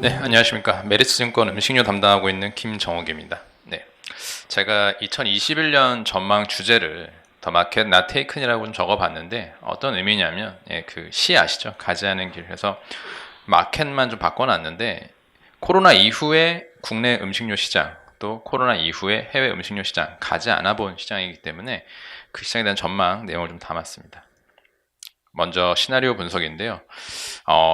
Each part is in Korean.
네, 안녕하십니까. 메리츠증권 음식료 담당하고 있는 김정욱입니다. 네, 제가 2021년 전망 주제를 더 마켓 나 테이큰이라고 좀 적어봤는데 어떤 의미냐면 그 시 아시죠? 가지 않은 길 해서 마켓만 좀 바꿔놨는데 코로나 이후에 국내 음식료 시장 또 코로나 이후에 해외 음식료 시장 가지 않아 본 시장이기 때문에 그 시장에 대한 전망 내용을 좀 담았습니다. 먼저 시나리오 분석인데요.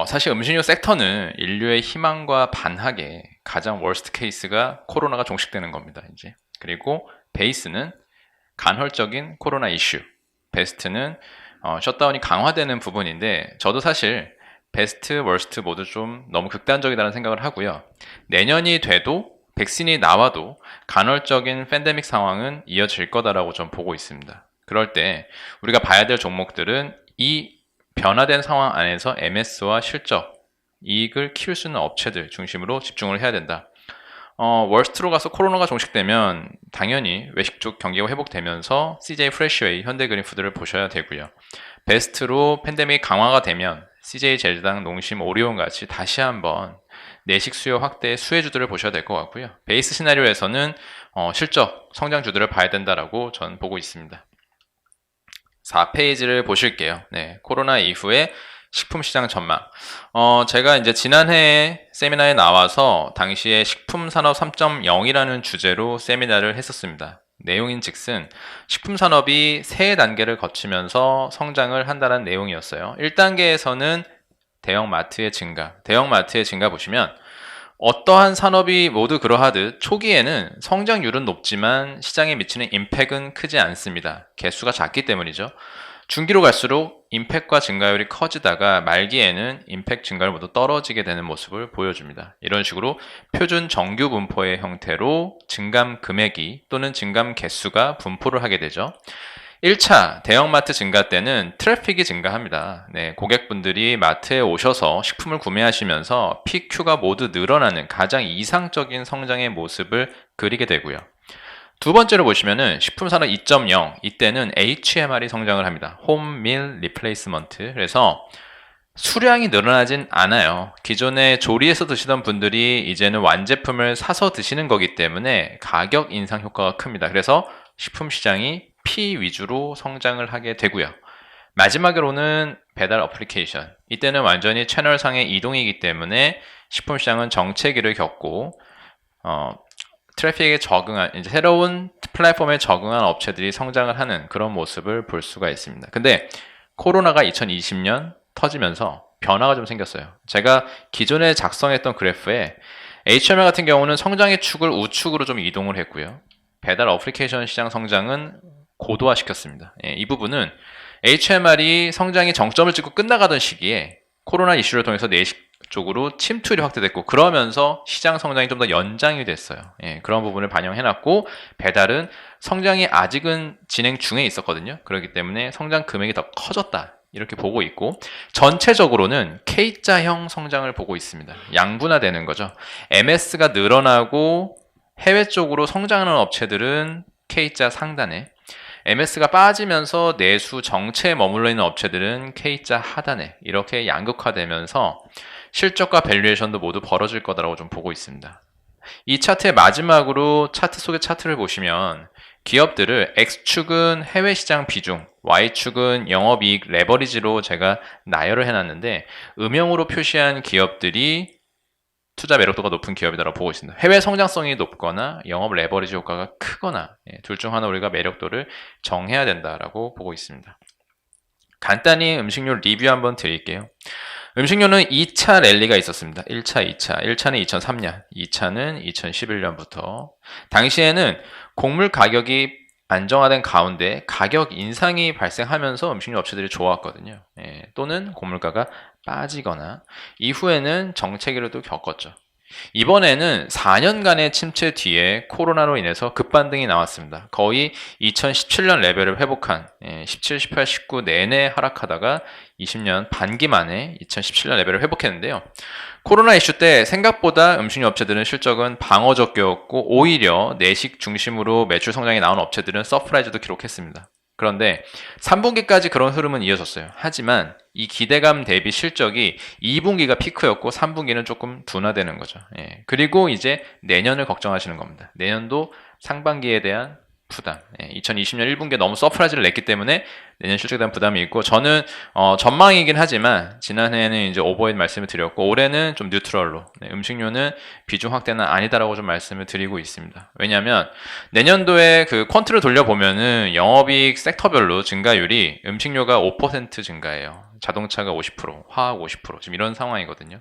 사실 음식료 섹터는 인류의 희망과 반하게 가장 월스트 케이스가 코로나가 종식되는 겁니다. 이제 그리고 베이스는 간헐적인 코로나 이슈, 베스트는 셧다운이 강화되는 부분인데 저도 사실 베스트, 월스트 모두 좀 너무 극단적이라는 생각을 하고요. 내년이 돼도 백신이 나와도 간헐적인 팬데믹 상황은 이어질 거다라고 좀 보고 있습니다. 그럴 때 우리가 봐야 될 종목들은 이 변화된 상황 안에서 MS와 실적, 이익을 키울 수 있는 업체들 중심으로 집중을 해야 된다. 월스트로 가서 코로나가 종식되면 당연히 외식 쪽 경기가 회복되면서 CJ 프레시웨이, 현대그린푸드를 보셔야 되고요. 베스트로 팬데믹 강화가 되면 CJ 제일당, 농심, 오리온 같이 다시 한번 내식 수요 확대 수혜주들을 보셔야 될 것 같고요. 베이스 시나리오에서는 실적, 성장주들을 봐야 된다라고 전 보고 있습니다. 4페이지를 보실게요. 네, 코로나 이후에 식품시장 전망. 제가 이제 지난해 세미나에 나와서 당시에 식품산업 3.0이라는 주제로 세미나를 했었습니다. 내용인 즉슨 식품산업이 세 단계를 거치면서 성장을 한다는 내용이었어요. 1단계에서는 대형마트의 증가. 대형마트의 증가 보시면 어떠한 산업이 모두 그러하듯 초기에는 성장률은 높지만 시장에 미치는 임팩은 크지 않습니다. 개수가 작기 때문이죠. 중기로 갈수록 임팩과 증가율이 커지다가 말기에는 임팩 증가율 모두 떨어지게 되는 모습을 보여줍니다. 이런 식으로 표준 정규 분포의 형태로 증감 금액이 또는 증감 개수가 분포를 하게 되죠. 1차 대형마트 증가 때는 트래픽이 증가합니다. 네, 고객분들이 마트에 오셔서 식품을 구매하시면서 PQ가 모두 늘어나는 가장 이상적인 성장의 모습을 그리게 되고요. 두 번째로 보시면은 식품산업 2.0, 이때는 HMR이 성장을 합니다. 홈 밀 리플레이스먼트. 그래서 수량이 늘어나진 않아요. 기존에 조리해서 드시던 분들이 이제는 완제품을 사서 드시는 거기 때문에 가격 인상 효과가 큽니다. 그래서 식품 시장이 P 위주로 성장을 하게 되고요. 마지막으로는 배달 어플리케이션. 이때는 완전히 채널상의 이동이기 때문에 식품 시장은 정체기를 겪고 트래픽에 적응한 이제 새로운 플랫폼에 적응한 업체들이 성장을 하는 그런 모습을 볼 수가 있습니다. 근데 코로나가 2020년 터지면서 변화가 좀 생겼어요. 제가 기존에 작성했던 그래프에 HMR 같은 경우는 성장의 축을 우측으로 좀 이동을 했고요. 배달 어플리케이션 시장 성장은 고도화시켰습니다. 이 부분은 HMR이 성장이 정점을 찍고 끝나가던 시기에 코로나 이슈를 통해서 내식 쪽으로 침투율이 확대됐고 그러면서 시장 성장이 좀 더 연장이 됐어요. 그런 부분을 반영해놨고 배달은 성장이 아직은 진행 중에 있었거든요. 그렇기 때문에 성장 금액이 더 커졌다. 이렇게 보고 있고 전체적으로는 K자형 성장을 보고 있습니다. 양분화되는 거죠. MS가 늘어나고 해외 쪽으로 성장하는 업체들은 K자 상단에 MS가 빠지면서 내수 정체에 머물러 있는 업체들은 K자 하단에 이렇게 양극화되면서 실적과 밸류에이션도 모두 벌어질 거다라고 좀 보고 있습니다. 이 차트의 마지막으로 차트 속의 차트를 보시면 기업들을 X축은 해외 시장 비중, Y축은 영업이익 레버리지로 제가 나열을 해놨는데 음영으로 표시한 기업들이 투자 매력도가 높은 기업이다라고 보고 있습니다. 해외 성장성이 높거나 영업 레버리지 효과가 크거나 둘 중 하나 우리가 매력도를 정해야 된다라고 보고 있습니다. 간단히 음식료 리뷰 한번 드릴게요. 음식료는 2차 랠리가 있었습니다. 1차, 2차. 1차는 2003년, 2차는 2011년부터. 당시에는 곡물 가격이 안정화된 가운데 가격 인상이 발생하면서 음식료 업체들이 좋았거든요. 또는 곡물가가 빠지거나 이후에는 정체기를 또 겪었죠. 이번에는 4년간의 침체 뒤에 코로나로 인해서 급반등이 나왔습니다. 거의 2017년 레벨을 회복한 17, 18, 19 내내 하락하다가 20년 반기 만에 2017년 레벨을 회복했는데요. 코로나 이슈 때 생각보다 음식료 업체들은 실적은 방어적이었고 오히려 내식 중심으로 매출 성장이 나온 업체들은 서프라이즈도 기록했습니다. 그런데 3분기까지 그런 흐름은 이어졌어요. 하지만 이 기대감 대비 실적이 2분기가 피크였고 3분기는 조금 둔화되는 거죠. 예. 그리고 이제 내년을 걱정하시는 겁니다. 내년도 상반기에 대한 부담. 2020년 1분기에 너무 서프라이즈를 냈기 때문에 내년 실적에 대한 부담이 있고, 저는 전망이긴 하지만 지난해에는 이제 오버헤드 말씀을 드렸고, 올해는 좀 뉴트럴로, 음식료는 비중 확대는 아니다라고 좀 말씀을 드리고 있습니다. 왜냐하면 내년도에 그 퀀트를 돌려보면은 영업이익 섹터별로 증가율이 음식료가 5% 증가해요. 자동차가 50%, 화학 50%, 지금 이런 상황이거든요.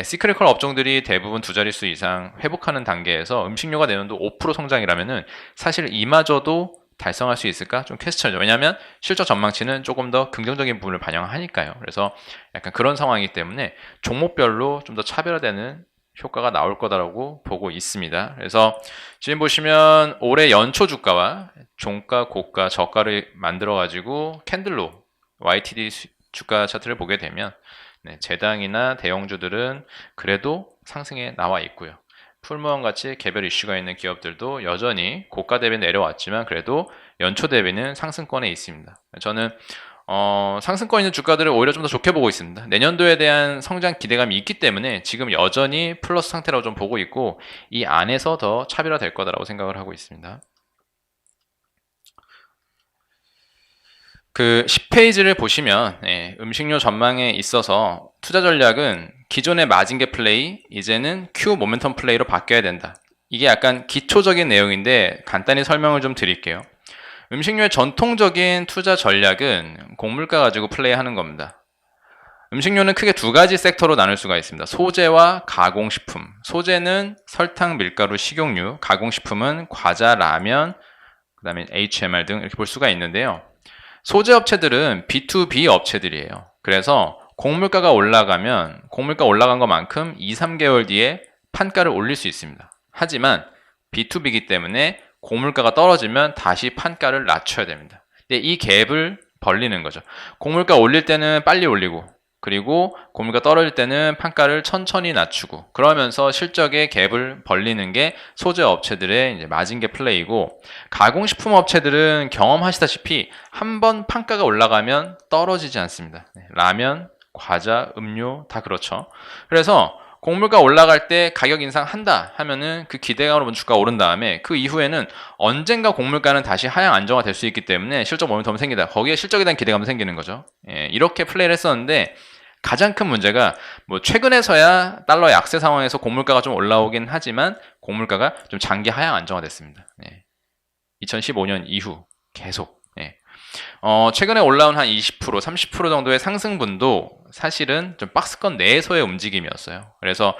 시크릿컬 업종들이 대부분 두 자릿수 이상 회복하는 단계에서 음식료가 내년도 5% 성장이라면은 사실 이마저도 달성할 수 있을까? 좀 퀘스천이죠. 왜냐하면 실적 전망치는 조금 더 긍정적인 부분을 반영하니까요. 그래서 약간 그런 상황이기 때문에 종목별로 좀 더 차별화되는 효과가 나올 거다라고 보고 있습니다. 그래서 지금 보시면 올해 연초 주가와 종가, 고가, 저가를 만들어 가지고 캔들로 YTD 주가 차트를 보게 되면 재당이나 대형주들은 그래도 상승에 나와 있고요. 풀무원 같이 개별 이슈가 있는 기업들도 여전히 고가 대비 내려왔지만 그래도 연초 대비는 상승권에 있습니다. 저는 상승권 있는 주가들을 오히려 좀 더 좋게 보고 있습니다. 내년도에 대한 성장 기대감이 있기 때문에 지금 여전히 플러스 상태라고 좀 보고 있고, 이 안에서 더 차별화될 거다라고 생각을 하고 있습니다. 그 10페이지를 보시면 음식료 전망에 있어서 투자 전략은 기존의 마진갭 플레이, 이제는 Q 모멘텀 플레이로 바뀌어야 된다. 이게 약간 기초적인 내용인데 간단히 설명을 좀 드릴게요. 음식료의 전통적인 투자 전략은 곡물가 가지고 플레이하는 겁니다. 음식료는 크게 두 가지 섹터로 나눌 수가 있습니다. 소재와 가공식품. 소재는 설탕, 밀가루, 식용유, 가공식품은 과자, 라면, 그 다음에 HMR 등 이렇게 볼 수가 있는데요. 소재 업체들은 B2B 업체들이에요. 그래서 곡물가가 올라가면 곡물가 올라간 것만큼 2, 3개월 뒤에 판가를 올릴 수 있습니다. 하지만 B2B이기 때문에 곡물가가 떨어지면 다시 판가를 낮춰야 됩니다. 근데 이 갭을 벌리는 거죠. 곡물가 올릴 때는 빨리 올리고, 그리고 곡물가 떨어질 때는 판가를 천천히 낮추고, 그러면서 실적의 갭을 벌리는 게 소재 업체들의 이제 마진갭 플레이고, 가공식품 업체들은 경험하시다시피 한번 판가가 올라가면 떨어지지 않습니다. 라면, 과자, 음료 다 그렇죠. 그래서 곡물가 올라갈 때 가격 인상한다 하면은 그 기대감으로 주가가 오른 다음에 그 이후에는 언젠가 곡물가는 다시 하향 안정화 될 수 있기 때문에 실적 모멘텀이 생기다. 거기에 실적에 대한 기대감이 생기는 거죠. 이렇게 플레이를 했었는데, 가장 큰 문제가 뭐 최근에서야 달러 약세 상황에서 곡물가가 좀 올라오긴 하지만 곡물가가 좀 장기 하향 안정화됐습니다. 2015년 이후 계속. 최근에 올라온 한 20%, 30% 정도의 상승분도 사실은 좀 박스권 내에서의 움직임이었어요. 그래서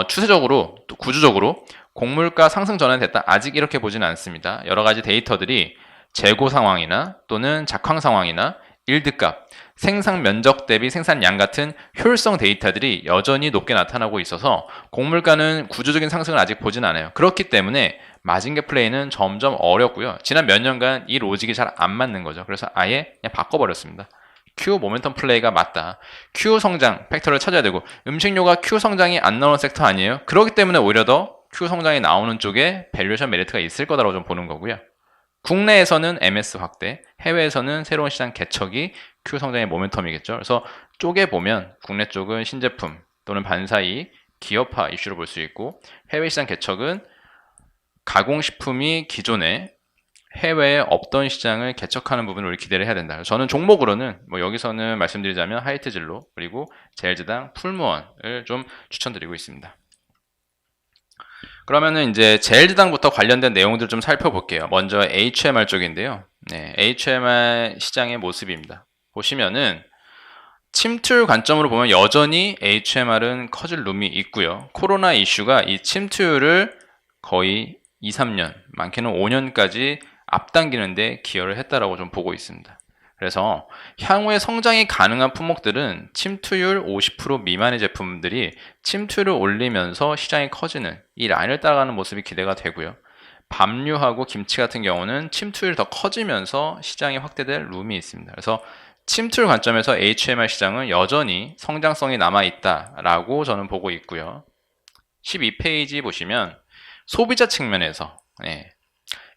추세적으로 또 구조적으로 곡물가 상승 전환이 됐다, 아직 이렇게 보지는 않습니다. 여러 가지 데이터들이 재고 상황이나 또는 작황 상황이나 일드값, 생산 면적 대비 생산량 같은 효율성 데이터들이 여전히 높게 나타나고 있어서 곡물가는 구조적인 상승을 아직 보진 않아요. 그렇기 때문에 마진갭 플레이는 점점 어렵고요. 지난 몇 년간 이 로직이 잘 안 맞는 거죠. 그래서 아예 그냥 바꿔버렸습니다. Q 모멘텀 플레이가 맞다. Q 성장 팩터를 찾아야 되고, 음식료가 Q 성장이 안 나오는 섹터 아니에요? 그렇기 때문에 오히려 더 Q 성장이 나오는 쪽에 밸류에이션 메리트가 있을 거다라고 좀 보는 거고요. 국내에서는 MS 확대, 해외에서는 새로운 시장 개척이 Q 성장의 모멘텀이겠죠. 그래서 쪼개보면 국내 쪽은 신제품 또는 반사이, 기업화 이슈로 볼 수 있고, 해외 시장 개척은 가공식품이 기존에 해외에 없던 시장을 개척하는 부분을 우리 기대를 해야 된다. 저는 종목으로는 뭐 여기서는 말씀드리자면 하이트진로, 그리고 제일제당, 풀무원을 좀 추천드리고 있습니다. 그러면은 이제 제일제당부터 관련된 내용들 좀 살펴볼게요. 먼저 HMR 쪽인데요. HMR 시장의 모습입니다. 보시면은 침투율 관점으로 보면 여전히 HMR은 커질 룸이 있고요. 코로나 이슈가 이 침투율을 거의 2, 3년, 많게는 5년까지 앞당기는데 기여를 했다라고 좀 보고 있습니다. 그래서 향후에 성장이 가능한 품목들은 침투율 50% 미만의 제품들이 침투율을 올리면서 시장이 커지는 이 라인을 따라가는 모습이 기대가 되고요. 밥류하고 김치 같은 경우는 침투율이 더 커지면서 시장이 확대될 룸이 있습니다. 그래서 침투율 관점에서 HMR 시장은 여전히 성장성이 남아있다라고 저는 보고 있고요. 12페이지 보시면 소비자 측면에서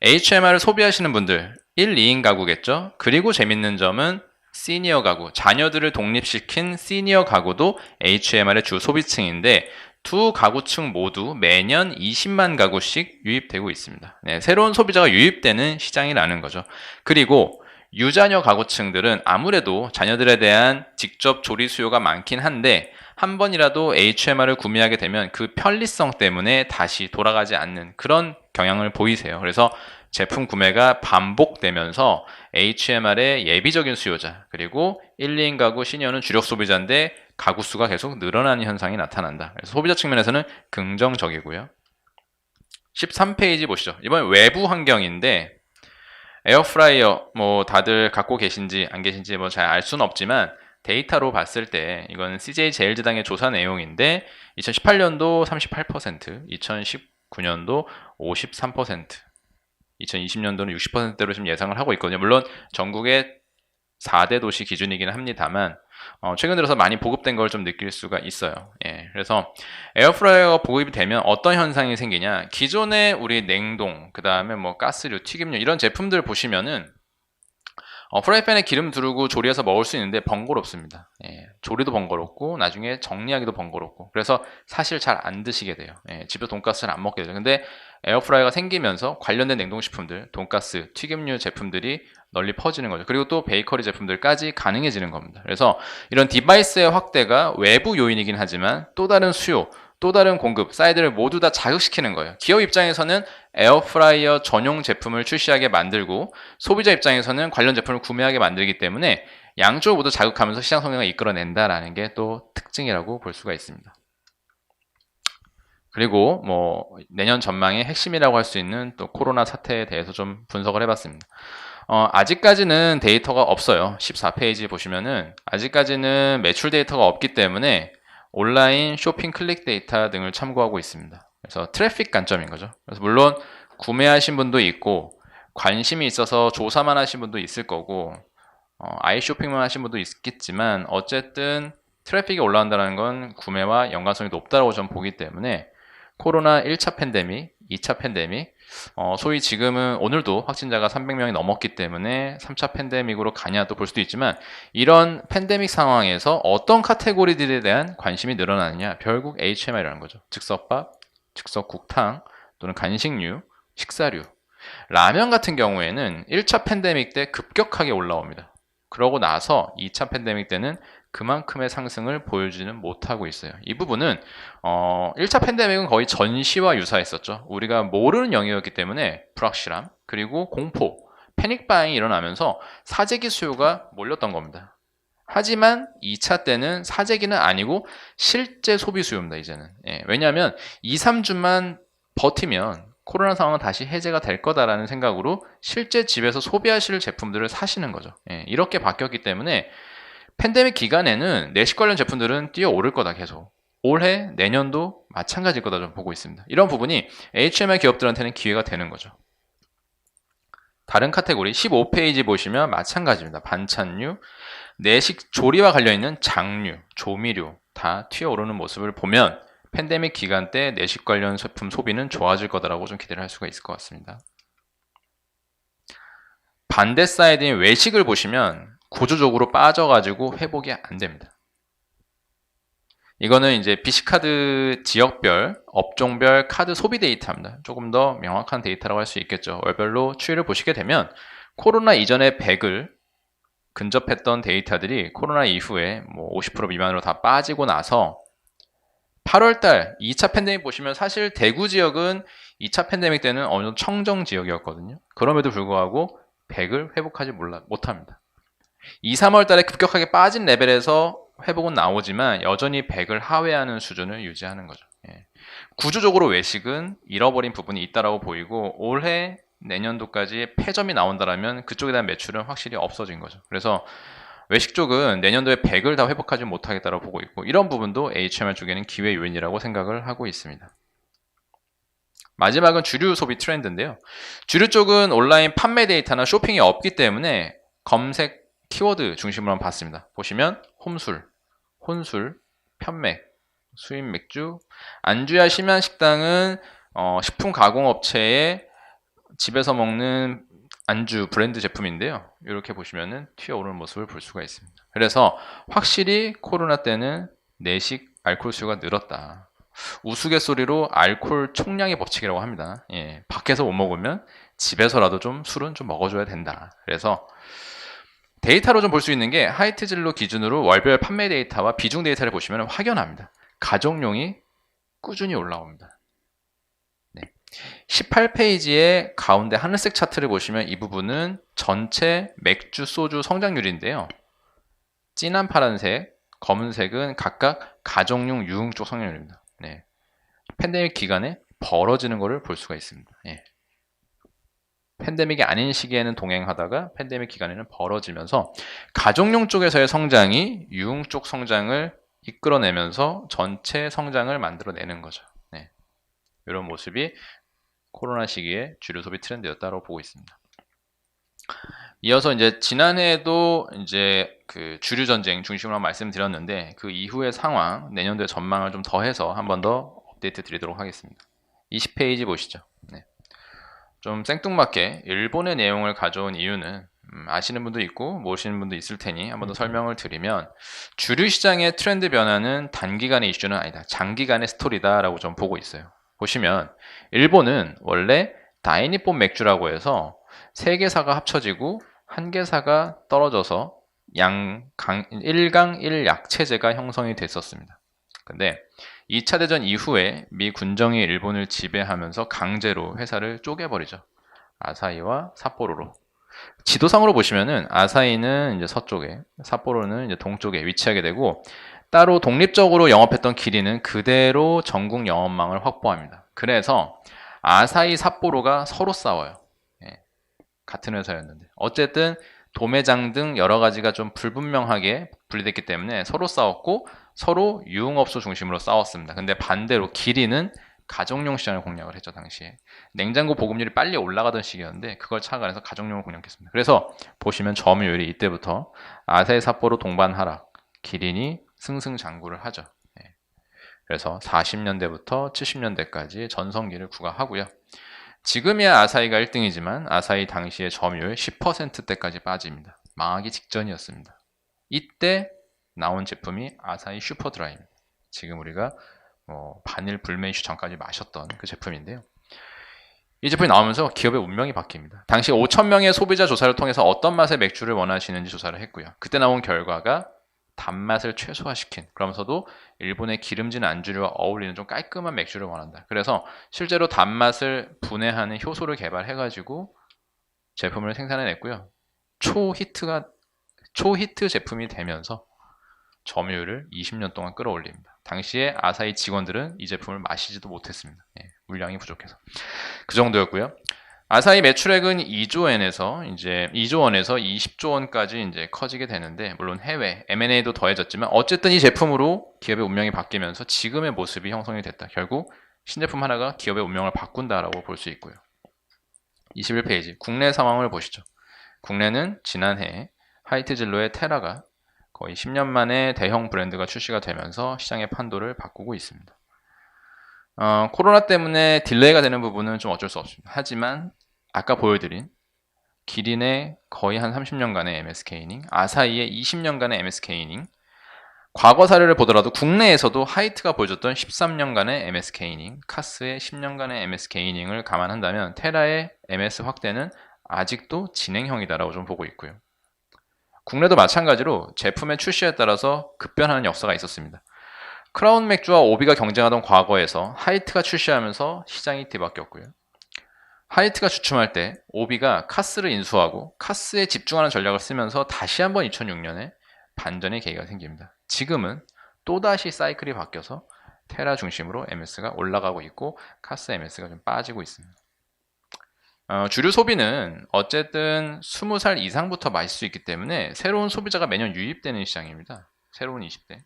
HMR을 소비하시는 분들, 1, 2인 가구겠죠. 그리고 재밌는 점은 시니어 가구, 자녀들을 독립시킨 시니어 가구도 HMR의 주 소비층인데 두 가구층 모두 매년 20만 가구씩 유입되고 있습니다. 네, 새로운 소비자가 유입되는 시장이라는 거죠. 그리고 유자녀 가구층들은 아무래도 자녀들에 대한 직접 조리 수요가 많긴 한데 한 번이라도 HMR을 구매하게 되면 그 편리성 때문에 다시 돌아가지 않는 그런 경향을 보이세요. 그래서 제품 구매가 반복되면서 HMR의 예비적인 수요자 그리고 1, 2인 가구 시니어는 주력 소비자인데 가구 수가 계속 늘어나는 현상이 나타난다. 그래서 소비자 측면에서는 긍정적이고요. 13페이지 보시죠. 이번 외부 환경인데 에어프라이어 뭐 다들 갖고 계신지 안 계신지 뭐 잘 알 수는 없지만 데이터로 봤을 때 이건 CJ 제일제당의 조사 내용인데 2018년도 38%, 2019년도 53%, 2020년도는 60%대로 지금 예상을 하고 있거든요. 물론 전국의 4대 도시 기준이긴 합니다만 최근 들어서 많이 보급된 걸 좀 느낄 수가 있어요. 예, 그래서 에어프라이어가 보급이 되면 어떤 현상이 생기냐? 기존의 우리 냉동, 그 다음에 뭐 가스류, 튀김류 이런 제품들 보시면은 프라이팬에 기름 두르고 조리해서 먹을 수 있는데 번거롭습니다. 예, 조리도 번거롭고 나중에 정리하기도 번거롭고 그래서 사실 잘 안 드시게 돼요. 예, 집에서 돈가스 잘 안 먹게 되죠. 근데 에어프라이어가 생기면서 관련된 냉동식품들, 돈가스, 튀김류 제품들이 널리 퍼지는 거죠. 그리고 또 베이커리 제품들까지 가능해지는 겁니다. 그래서 이런 디바이스의 확대가 외부 요인이긴 하지만 또 다른 수요, 또 다른 공급, 사이드를 모두 다 자극시키는 거예요. 기업 입장에서는 에어프라이어 전용 제품을 출시하게 만들고 소비자 입장에서는 관련 제품을 구매하게 만들기 때문에 양쪽을 모두 자극하면서 시장 성장을 이끌어낸다라는 게 또 특징이라고 볼 수가 있습니다. 그리고 뭐 내년 전망의 핵심이라고 할 수 있는 또 코로나 사태에 대해서 좀 분석을 해봤습니다. 아직까지는 데이터가 없어요. 14페이지 보시면은 아직까지는 매출 데이터가 없기 때문에 온라인 쇼핑 클릭 데이터 등을 참고하고 있습니다. 그래서 트래픽 관점인 거죠. 그래서 물론 구매하신 분도 있고 관심이 있어서 조사만 하신 분도 있을 거고 아이 쇼핑만 하신 분도 있겠지만 어쨌든 트래픽이 올라간다는 건 구매와 연관성이 높다고 저는 보기 때문에 코로나 1차 팬데믹, 2차 팬데믹, 소위 지금은 오늘도 확진자가 300명이 넘었기 때문에 3차 팬데믹으로 가냐도 볼 수도 있지만 이런 팬데믹 상황에서 어떤 카테고리들에 대한 관심이 늘어나느냐 결국 HMI라는 거죠. 즉석밥, 즉석국탕 또는 간식류, 식사류, 라면 같은 경우에는 1차 팬데믹 때 급격하게 올라옵니다. 그러고 나서 2차 팬데믹 때는 그만큼의 상승을 보여주지는 못하고 있어요. 이 부분은 1차 팬데믹은 거의 전시와 유사했었죠. 우리가 모르는 영역이었기 때문에 불확실함, 그리고 공포, 패닉 바잉이 일어나면서 사재기 수요가 몰렸던 겁니다. 하지만 2차 때는 사재기는 아니고 실제 소비 수요입니다, 이제는. 예, 왜냐하면 2, 3주만 버티면 코로나 상황은 다시 해제가 될 거다라는 생각으로 실제 집에서 소비하실 제품들을 사시는 거죠. 예, 이렇게 바뀌었기 때문에 팬데믹 기간에는 내식 관련 제품들은 뛰어오를 거다 계속. 올해, 내년도 마찬가지일 거다 좀 보고 있습니다. 이런 부분이 HMI 기업들한테는 기회가 되는 거죠. 다른 카테고리 15페이지 보시면 마찬가지입니다. 반찬류, 내식 조리와 관련있는 장류, 조미료 다 튀어오르는 모습을 보면 팬데믹 기간 때 내식 관련 제품 소비는 좋아질 거다라고 좀 기대를 할 수가 있을 것 같습니다. 반대 사이드인 외식을 보시면 구조적으로 빠져가지고 회복이 안 됩니다. 이거는 이제 BC카드 지역별, 업종별 카드 소비 데이터입니다. 조금 더 명확한 데이터라고 할 수 있겠죠. 월별로 추이를 보시게 되면 코로나 이전에 100을 근접했던 데이터들이 코로나 이후에 뭐 50% 미만으로 다 빠지고 나서 8월달 2차 팬데믹 보시면 사실 대구 지역은 2차 팬데믹 때는 어느 정도 청정 지역이었거든요. 그럼에도 불구하고 100을 회복하지 못합니다. 2, 3월 달에 급격하게 빠진 레벨에서 회복은 나오지만 여전히 100을 하회하는 수준을 유지하는 거죠. 예. 구조적으로 외식은 잃어버린 부분이 있다라고 보이고 올해 내년도까지 폐점이 나온다라면 그쪽에 대한 매출은 확실히 없어진 거죠. 그래서 외식 쪽은 내년도에 100을 다 회복하지 못하겠다고 보고 있고 이런 부분도 HMR 쪽에는 기회 요인이라고 생각을 하고 있습니다. 마지막은 주류 소비 트렌드인데요. 주류 쪽은 온라인 판매 데이터나 쇼핑이 없기 때문에 검색 키워드 중심으로 한번 봤습니다. 보시면 홈술, 혼술, 편맥, 수입 맥주, 안주야 심야 식당은 식품 가공업체에 집에서 먹는 안주 브랜드 제품인데요. 이렇게 보시면은 튀어오르는 모습을 볼 수가 있습니다. 그래서 확실히 코로나 때는 내식 알코올 수요가 늘었다. 우스갯소리로 알코올 총량의 법칙이라고 합니다. 예, 밖에서 못 먹으면 집에서라도 좀 술은 좀 먹어줘야 된다. 그래서 데이터로 좀 볼 수 있는 게 하이트진로 기준으로 월별 판매 데이터와 비중 데이터를 보시면 확연합니다. 가정용이 꾸준히 올라옵니다. 18페이지의 가운데 하늘색 차트를 보시면 이 부분은 전체 맥주, 소주 성장률인데요. 진한 파란색, 검은색은 각각 가정용, 유흥 쪽 성장률입니다. 네. 팬데믹 기간에 벌어지는 것을 볼 수가 있습니다. 예. 팬데믹이 아닌 시기에는 동행하다가 팬데믹 기간에는 벌어지면서 가정용 쪽에서의 성장이 유흥 쪽 성장을 이끌어내면서 전체 성장을 만들어내는 거죠. 네. 이런 모습이 코로나 시기에 주류 소비 트렌드였다고 보고 있습니다. 이어서 이제 지난해에도 이제 그 주류 전쟁 중심으로 말씀드렸는데 그 이후의 상황, 내년도의 전망을 좀 더해서 한 번 더 업데이트 드리도록 하겠습니다. 20페이지 보시죠. 네. 좀 생뚱맞게 일본의 내용을 가져온 이유는 아시는 분도 있고 모르시는 분도 있을 테니 한 번 더 설명을 드리면 주류 시장의 트렌드 변화는 단기간의 이슈는 아니다. 장기간의 스토리다라고 좀 보고 있어요. 보시면 일본은 원래 다이니폰 맥주라고 해서 3개사가 합쳐지고 1개사가 떨어져서 1강 1약체제가 형성이 됐었습니다. 근데 2차 대전 이후에 미 군정이 일본을 지배하면서 강제로 회사를 쪼개버리죠. 아사히와 삿포로로. 지도상으로 보시면은 아사히는 이제 서쪽에, 삿포로는 이제 동쪽에 위치하게 되고 따로 독립적으로 영업했던 기린은 그대로 전국 영업망을 확보합니다. 그래서 아사히, 삿포로가 서로 싸워요. 예, 같은 회사였는데. 어쨌든 도매장 등 여러 가지가 좀 불분명하게 분리됐기 때문에 서로 싸웠고 서로 유흥업소 중심으로 싸웠습니다. 근데 반대로 기린은 가정용 시장을 공략을 했죠, 당시에. 냉장고 보급률이 빨리 올라가던 시기였는데 그걸 착안해서 가정용을 공략했습니다. 그래서 보시면 점유율이 이때부터 아사히, 삿포로 동반 하락, 기린이 승승장구를 하죠. 네. 그래서 40년대부터 70년대까지 전성기를 구가하고요. 지금이야 아사히가 1등이지만 아사히 당시의 점유율 10%대까지 빠집니다. 망하기 직전이었습니다. 이때 나온 제품이 아사히 슈퍼드라이입니다. 지금 우리가 바닐 불메이슈 전까지 마셨던 그 제품인데요. 이 제품이 나오면서 기업의 운명이 바뀝니다. 당시 5,000명의 소비자 조사를 통해서 어떤 맛의 맥주를 원하시는지 조사를 했고요. 그때 나온 결과가 단맛을 최소화시킨, 그러면서도 일본의 기름진 안주류와 어울리는 좀 깔끔한 맥주를 원한다. 그래서 실제로 단맛을 분해하는 효소를 개발해가지고 제품을 생산해냈고요. 초히트 제품이 되면서 점유율을 20년 동안 끌어올립니다. 당시에 아사히 직원들은 이 제품을 마시지도 못했습니다. 물량이 부족해서. 그 정도였고요. 아사히 매출액은 2조 원에서 20조 원까지 이제 커지게 되는데, 물론 해외 M&A도 더해졌지만 어쨌든 이 제품으로 기업의 운명이 바뀌면서 지금의 모습이 형성이 됐다. 결국 신제품 하나가 기업의 운명을 바꾼다라고 볼 수 있고요. 21페이지 국내 상황을 보시죠. 국내는 지난해 하이트진로의 테라가 거의 10년 만에 대형 브랜드가 출시가 되면서 시장의 판도를 바꾸고 있습니다. 코로나 때문에 딜레이가 되는 부분은 좀 어쩔 수 없습니다. 하지만 아까 보여드린 기린의 거의 한 30년간의 MSK닝, 아사히의 20년간의 MSK닝, 과거 사례를 보더라도 국내에서도 하이트가 보여줬던 13년간의 MSK닝, 카스의 10년간의 MSK닝을 감안한다면 테라의 MS 확대는 아직도 진행형이다라고 좀 보고 있고요. 국내도 마찬가지로 제품의 출시에 따라서 급변하는 역사가 있었습니다. 크라운 맥주와 오비가 경쟁하던 과거에서 하이트가 출시하면서 시장이 뒤바뀌었고요. 하이트가 주춤할 때 오비가 카스를 인수하고 카스에 집중하는 전략을 쓰면서 다시 한번 2006년에 반전의 계기가 생깁니다. 지금은 또다시 사이클이 바뀌어서 테라 중심으로 MS가 올라가고 있고 카스 MS가 좀 빠지고 있습니다. 주류 소비는 어쨌든 20살 이상부터 마실 수 있기 때문에 새로운 소비자가 매년 유입되는 시장입니다. 새로운 20대.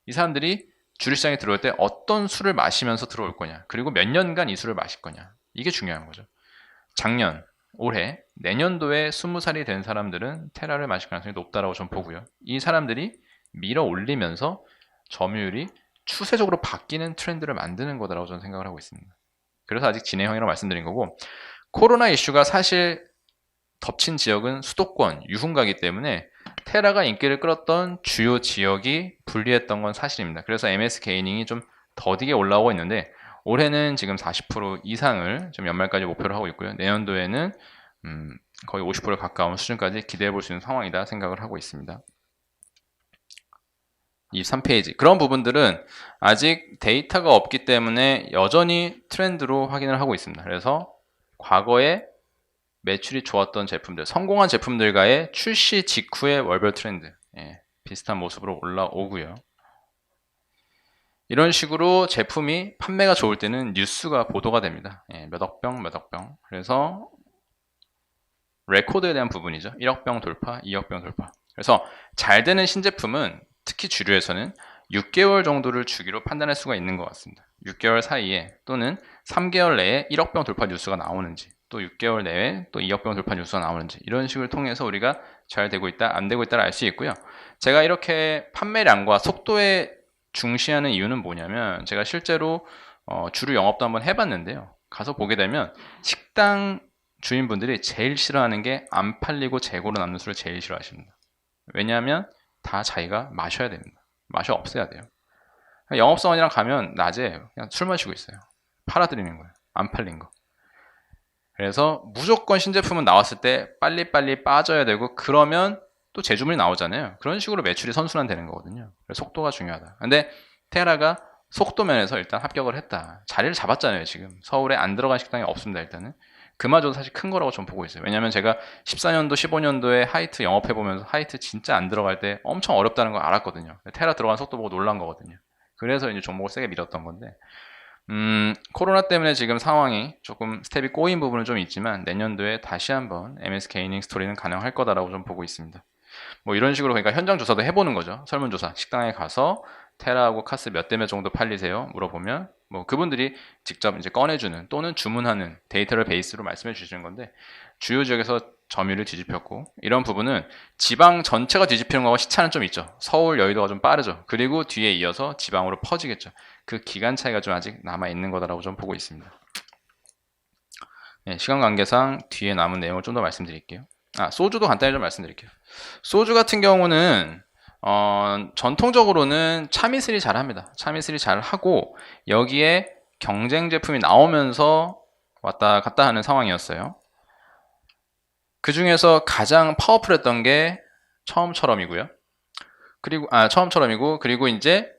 이 사람들이 주류 시장에 들어올 때 어떤 술을 마시면서 들어올 거냐, 그리고 몇 년간 이 술을 마실 거냐, 이게 중요한 거죠. 작년, 올해, 내년도에 20살이 된 사람들은 테라를 마실 가능성이 높다라고 좀 보고요. 이 사람들이 밀어 올리면서 점유율이 추세적으로 바뀌는 트렌드를 만드는 거다라고 저는 생각을 하고 있습니다. 그래서 아직 진행형이라고 말씀드린 거고, 코로나 이슈가 사실 덮친 지역은 수도권, 유흥가이기 때문에 테라가 인기를 끌었던 주요 지역이 불리했던 건 사실입니다. 그래서 MS 게이닝이 좀 더디게 올라오고 있는데 올해는 지금 40% 이상을 좀 연말까지 목표로 하고 있고요. 내년도에는 거의 50% 가까운 수준까지 기대해 볼 수 있는 상황이다 생각을 하고 있습니다. 23페이지. 그런 부분들은 아직 데이터가 없기 때문에 여전히 트렌드로 확인을 하고 있습니다. 그래서 과거에 매출이 좋았던 제품들, 성공한 제품들과의 출시 직후의 월별 트렌드, 비슷한 모습으로 올라오고요. 이런 식으로 제품이 판매가 좋을 때는 뉴스가 보도가 됩니다. 몇억 병, 몇억 병. 그래서 레코드에 대한 부분이죠. 1억 병 돌파, 2억 병 돌파. 그래서 잘 되는 신제품은 특히 주류에서는 6개월 정도를 주기로 판단할 수가 있는 것 같습니다. 6개월 사이에 또는 3개월 내에 1억 병 돌파 뉴스가 나오는지 또 6개월 내에 또 2억 병 돌파 뉴스가 나오는지 이런 식을 통해서 우리가 잘 되고 있다, 안 되고 있다를 알 수 있고요. 제가 이렇게 판매량과 속도에 중시하는 이유는 뭐냐면 제가 실제로 주류 영업도 한번 해봤는데요. 가서 보게 되면 식당 주인분들이 제일 싫어하는 게 안 팔리고 재고로 남는 술을 제일 싫어하십니다. 왜냐하면 다 자기가 마셔야 됩니다. 마셔 없애야 돼요. 영업사원이랑 가면 낮에 그냥 술 마시고 있어요. 팔아드리는 거예요. 안 팔린 거. 그래서 무조건 신제품은 나왔을 때 빨리빨리 빠져야 되고 그러면 또 재주문이 나오잖아요. 그런 식으로 매출이 선순환되는 거거든요. 그래서 속도가 중요하다. 근데 테라가 속도 면에서 일단 합격을 했다. 자리를 잡았잖아요. 지금 서울에 안 들어간 식당이 없습니다. 일단은 그마저도 사실 큰 거라고 좀 보고 있어요. 왜냐하면 제가 14년도, 15년도에 하이트 영업해보면서 하이트 진짜 안 들어갈 때 엄청 어렵다는 걸 알았거든요. 테라 들어간 속도 보고 놀란 거거든요. 그래서 이제 종목을 세게 밀었던 건데 코로나 때문에 지금 상황이 조금 스텝이 꼬인 부분은 좀 있지만 내년도에 다시 한번 MS 게이닝 스토리는 가능할 거다라고 좀 보고 있습니다. 뭐 이런 식으로 그러니까 현장 조사도 해보는 거죠. 설문조사. 식당에 가서 테라하고 카스 몇 대 몇 정도 팔리세요? 물어보면 뭐 그분들이 직접 이제 꺼내주는 또는 주문하는 데이터를 베이스로 말씀해 주시는 건데 주요 지역에서 점유율을 뒤집혔고 이런 부분은 지방 전체가 뒤집히는 거와 시차는 좀 있죠. 서울, 여의도가 좀 빠르죠. 그리고 뒤에 이어서 지방으로 퍼지겠죠. 그 기간 차이가 좀 아직 남아있는 거다라고 좀 보고 있습니다. 시간 관계상 뒤에 남은 내용을 좀 더 말씀드릴게요. 소주도 간단히 좀 말씀드릴게요. 소주 같은 경우는 전통적으로는 차미슬이 잘합니다. 차미슬이 잘하고 여기에 경쟁 제품이 나오면서 왔다 갔다 하는 상황이었어요. 그 중에서 가장 파워풀했던 게 처음처럼이고요. 그리고 이제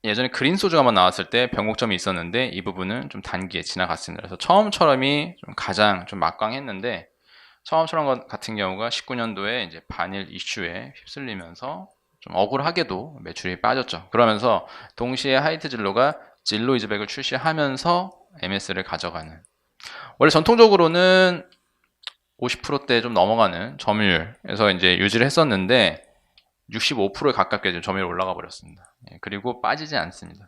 예전에 그린 소주가 한번 나왔을 때 변곡점이 있었는데 이 부분은 좀 단기에 지나갔습니다. 그래서 처음처럼이 좀 가장 좀 막강했는데 처음처럼 같은 경우가 19년도에 이제 반일 이슈에 휩쓸리면서 좀 억울하게도 매출이 빠졌죠. 그러면서 동시에 하이트 진로가 진로 이즈백을 출시하면서 MS를 가져가는 원래 전통적으로는 50%대 좀 넘어가는 점유율에서 이제 유지를 했었는데 65%에 가깝게 좀 점유율 올라가 버렸습니다. 그리고 빠지지 않습니다.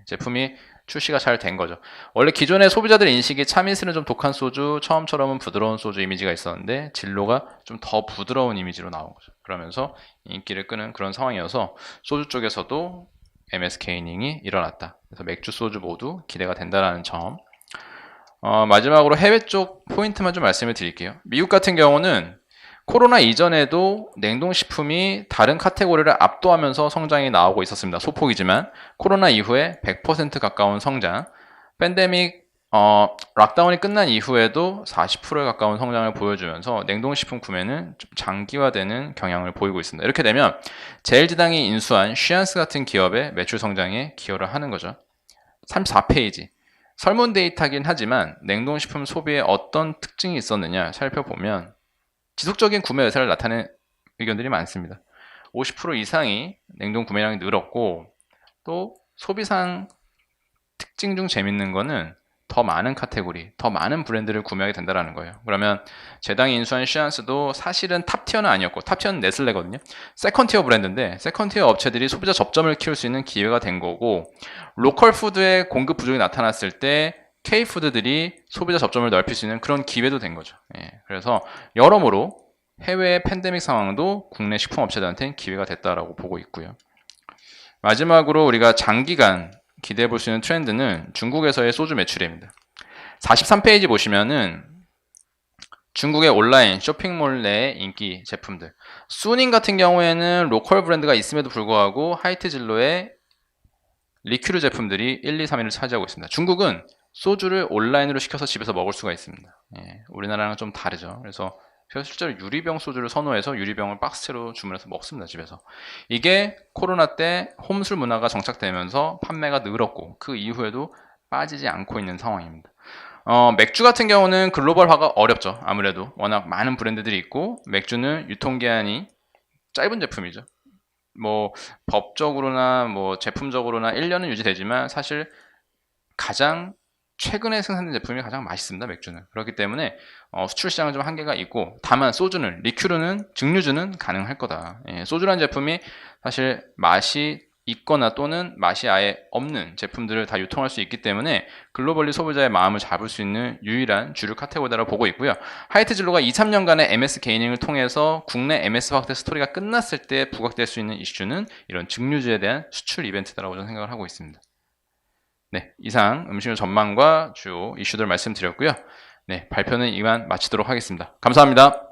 제품이 출시가 잘 된 거죠. 원래 기존의 소비자들의 인식이 차미슬은 좀 독한 소주, 처음처럼은 부드러운 소주 이미지가 있었는데 진로가 좀 더 부드러운 이미지로 나온 거죠. 그러면서 인기를 끄는 그런 상황이어서 소주 쪽에서도 MS 게이닝이 일어났다. 그래서 맥주, 소주 모두 기대가 된다는 점. 마지막으로 해외 쪽 포인트만 좀 말씀을 드릴게요. 미국 같은 경우는 코로나 이전에도 냉동식품이 다른 카테고리를 압도하면서 성장이 나오고 있었습니다. 소폭이지만 코로나 이후에 100% 가까운 성장, 팬데믹 락다운이 끝난 이후에도 40%에 가까운 성장을 보여주면서 냉동식품 구매는 좀 장기화되는 경향을 보이고 있습니다. 이렇게 되면 제일지당이 인수한 쉬안스 같은 기업의 매출 성장에 기여를 하는 거죠. 34페이지. 설문 데이터긴 하지만 냉동식품 소비에 어떤 특징이 있었느냐 살펴보면 지속적인 구매 의사를 나타내는 의견들이 많습니다. 50% 이상이 냉동 구매량이 늘었고 또 소비상 특징 중 재밌는 거는 더 많은 카테고리, 더 많은 브랜드를 구매하게 된다는 거예요. 그러면 제당이 인수한 쉬안스도 사실은 탑티어는 아니었고 탑티어는 네슬레거든요. 세컨티어 브랜드인데 세컨티어 업체들이 소비자 접점을 키울 수 있는 기회가 된 거고 로컬 푸드의 공급 부족이 나타났을 때 K푸드들이 소비자 접점을 넓힐 수 있는 그런 기회도 된 거죠. 그래서 여러모로 해외의 팬데믹 상황도 국내 식품업체들한테는 기회가 됐다라고 보고 있고요. 마지막으로 우리가 장기간 기대해 볼 수 있는 트렌드는 중국에서의 소주 매출입니다. 43페이지 보시면은 중국의 온라인 쇼핑몰 내 인기 제품들. 수닝 같은 경우에는 로컬 브랜드가 있음에도 불구하고 하이트 진로의 리큐르 제품들이 1, 2, 3위를 차지하고 있습니다. 중국은 소주를 온라인으로 시켜서 집에서 먹을 수가 있습니다. 예, 우리나라랑 좀 다르죠. 그래서 실제로 유리병 소주를 선호해서 유리병을 박스채로 주문해서 먹습니다, 집에서. 이게 코로나 때 홈술 문화가 정착되면서 판매가 늘었고 그 이후에도 빠지지 않고 있는 상황입니다. 맥주 같은 경우는 글로벌화가 어렵죠. 아무래도 워낙 많은 브랜드들이 있고 맥주는 유통기한이 짧은 제품이죠. 뭐 법적으로나 뭐 제품적으로나 1년은 유지되지만 사실 가장 최근에 생산된 제품이 가장 맛있습니다. 맥주는. 그렇기 때문에 수출 시장은 좀 한계가 있고, 다만 소주는, 리큐르는, 증류주는 가능할 거다. 예, 소주라는 제품이 사실 맛이 있거나 또는 맛이 아예 없는 제품들을 다 유통할 수 있기 때문에 글로벌리 소비자의 마음을 잡을 수 있는 유일한 주류 카테고리라고 보고 있고요. 하이트 진로가 2, 3년간의 MS 게이닝을 통해서 국내 MS 확대 스토리가 끝났을 때 부각될 수 있는 이슈는 이런 증류주에 대한 수출 이벤트다라고 저는 생각을 하고 있습니다. 네, 이상 음식료 전망과 주요 이슈들 말씀드렸고요. 네, 발표는 이만 마치도록 하겠습니다. 감사합니다.